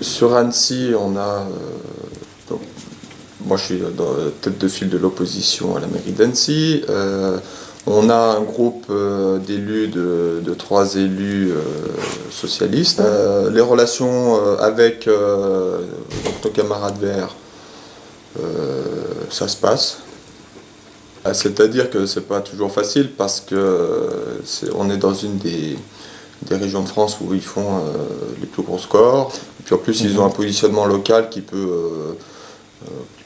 Sur Annecy, on a... donc, moi, je suis dans la tête de file de l'opposition à la mairie d'Annecy. On a un groupe d'élus, de 3 élus socialistes. Les relations avec nos camarades verts, ça se passe. C'est-à-dire que c'est pas toujours facile parce que on est dans une des régions de France où ils font les plus gros scores. Et puis en plus, ils ont un positionnement local qui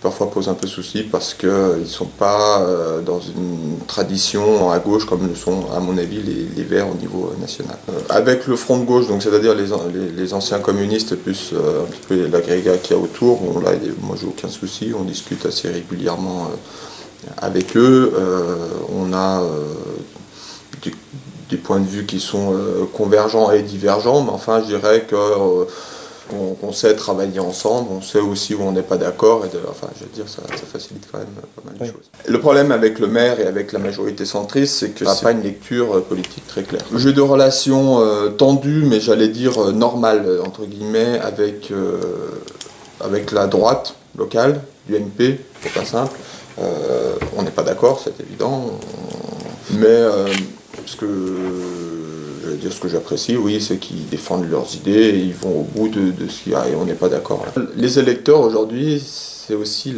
parfois pose un peu souci parce qu'ils ne sont pas dans une tradition à gauche comme le sont, à mon avis, les Verts au niveau national. Avec le front de gauche, donc c'est-à-dire les anciens communistes plus un petit peu l'agrégat qu'il y a autour, bon, là, moi j'ai aucun souci, on discute assez régulièrement avec eux. On a des points de vue qui sont convergents et divergents, mais enfin je dirais que on sait travailler ensemble, on sait aussi où on n'est pas d'accord, enfin je veux dire, ça facilite quand même pas mal de choses. Le problème avec le maire et avec la majorité centriste, c'est que c'est pas une lecture politique très claire. Le jeu de relations tendu, mais j'allais dire normal, entre guillemets, avec la droite locale, du MP, c'est pas simple. On n'est pas d'accord, c'est évident, mais ce que j'apprécie, oui, c'est qu'ils défendent leurs idées et ils vont au bout de ce qu'il y a et on n'est pas d'accord. Les électeurs aujourd'hui, c'est aussi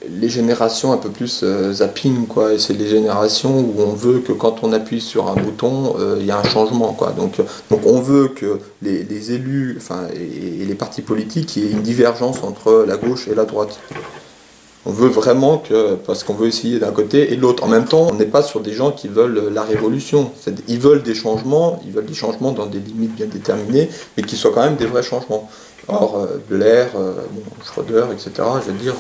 les générations un peu plus zapping, quoi. Et c'est les générations où on veut que quand on appuie sur un bouton, il y a un changement, quoi. Donc on veut que les élus, enfin, et les partis politiques, il y ait une divergence entre la gauche et la droite. On veut vraiment parce qu'on veut essayer d'un côté et de l'autre. En même temps, on n'est pas sur des gens qui veulent la révolution. Ils veulent des changements dans des limites bien déterminées, mais qui soient quand même des vrais changements. Or, Blair, Schröder, etc., je veux dire...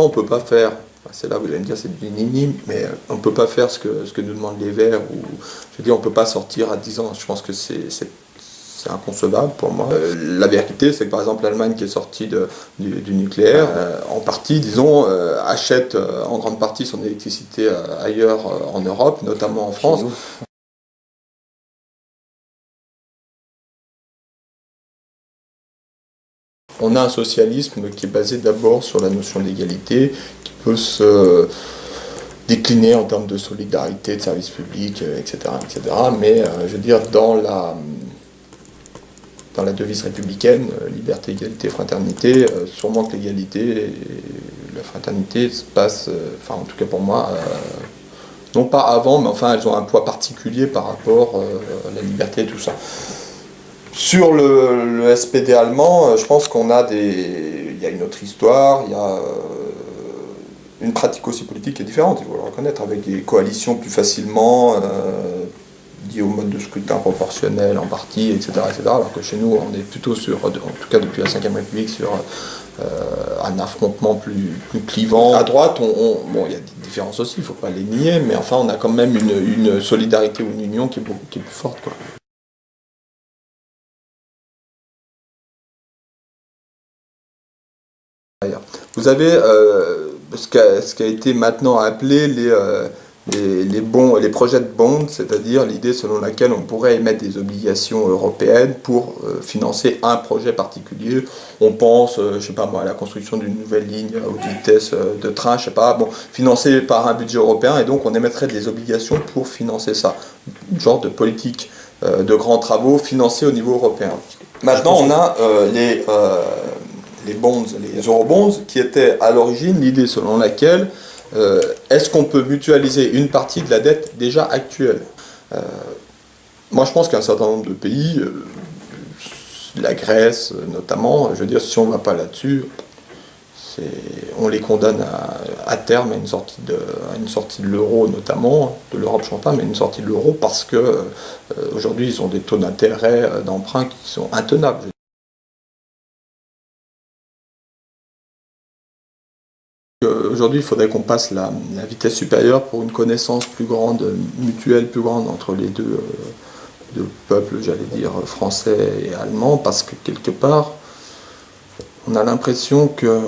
on ne peut pas faire, c'est là où vous allez me dire c'est du nini, mais on ne peut pas faire ce que nous demandent les Verts, ou je veux dire on ne peut pas sortir à 10 ans, je pense que c'est inconcevable pour moi. La vérité c'est que par exemple l'Allemagne qui est sortie du nucléaire, en partie disons, achète en grande partie son électricité ailleurs en Europe, notamment en France. On a un socialisme qui est basé d'abord sur la notion d'égalité, qui peut se décliner en termes de solidarité, de services publics, etc. Mais je veux dire, dans la devise républicaine, liberté, égalité, fraternité, sûrement que l'égalité et la fraternité se passent, enfin en tout cas pour moi, non pas avant, mais enfin elles ont un poids particulier par rapport à la liberté et tout ça. Sur le SPD allemand, je pense qu'on a il y a une autre histoire, il y a une pratique aussi politique qui est différente, il faut le reconnaître, avec des coalitions plus facilement liées au mode de scrutin proportionnel en partie, etc., alors que chez nous, on est plutôt sur, en tout cas depuis la Ve République, sur un affrontement plus clivant. À droite, bon, il y a des différences aussi, il ne faut pas les nier, mais enfin, on a quand même une solidarité ou une union qui est plus forte, quoi. Vous avez ce qui a été maintenant appelé les projets de bonds, c'est-à-dire l'idée selon laquelle on pourrait émettre des obligations européennes pour financer un projet particulier. On pense, je sais pas moi, à la construction d'une nouvelle ligne à haute vitesse de train, je sais pas, bon, financé par un budget européen, et donc on émettrait des obligations pour financer ça. Une genre de politique de grands travaux financés au niveau européen. Maintenant, on a les bonds, les eurobonds, qui étaient à l'origine l'idée selon laquelle est-ce qu'on peut mutualiser une partie de la dette déjà actuelle. Moi je pense qu'un certain nombre de pays, la Grèce notamment, je veux dire si on ne va pas là-dessus, on les condamne à terme à une sortie de l'euro notamment, de l'Europe je ne pense pas, mais une sortie de l'euro parce que aujourd'hui ils ont des taux d'intérêt d'emprunt qui sont intenables. Aujourd'hui, il faudrait qu'on passe la vitesse supérieure pour une connaissance plus grande, mutuelle plus grande entre les deux peuples, j'allais dire, français et allemand, parce que quelque part, on a l'impression que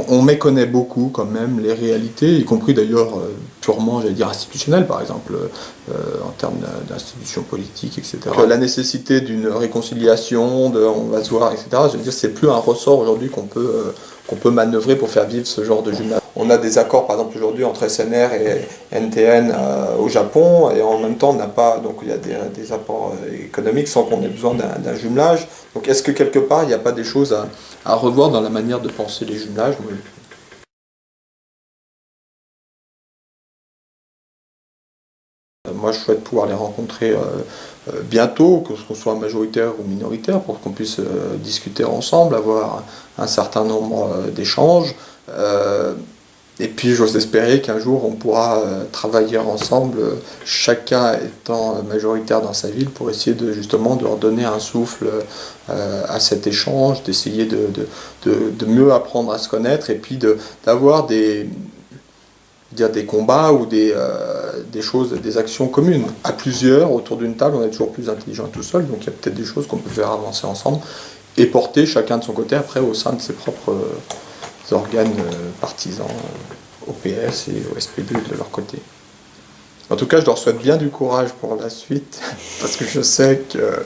on méconnaît beaucoup quand même les réalités, y compris d'ailleurs purement, j'allais dire, institutionnelles, par exemple, en termes d'institutions politiques, etc. La nécessité d'une réconciliation, on va se voir, etc. Je veux dire, c'est plus un ressort aujourd'hui qu'on peut manœuvrer pour faire vivre ce genre de jumelage. On a des accords, par exemple, aujourd'hui entre SNR et NTN au Japon, et en même temps, on n'a pas, donc il y a des apports économiques sans qu'on ait besoin d'un jumelage. Donc est-ce que quelque part, il n'y a pas des choses à revoir dans la manière de penser les jumelages? Moi, je souhaite pouvoir les rencontrer bientôt, que ce soit majoritaire ou minoritaire, pour qu'on puisse discuter ensemble, avoir un certain nombre d'échanges. Et puis, j'ose espérer qu'un jour, on pourra travailler ensemble, chacun étant majoritaire dans sa ville, pour essayer justement de redonner un souffle à cet échange, d'essayer de mieux apprendre à se connaître, et puis d'avoir des combats ou des choses, des actions communes. À plusieurs, autour d'une table, on est toujours plus intelligent tout seul, donc il y a peut-être des choses qu'on peut faire avancer ensemble et porter chacun de son côté après au sein de ses propres organes partisans, au PS et au SPD de leur côté. En tout cas, je leur souhaite bien du courage pour la suite, parce que je sais que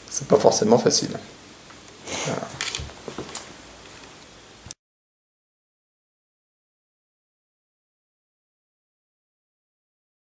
c'est pas forcément facile. Voilà.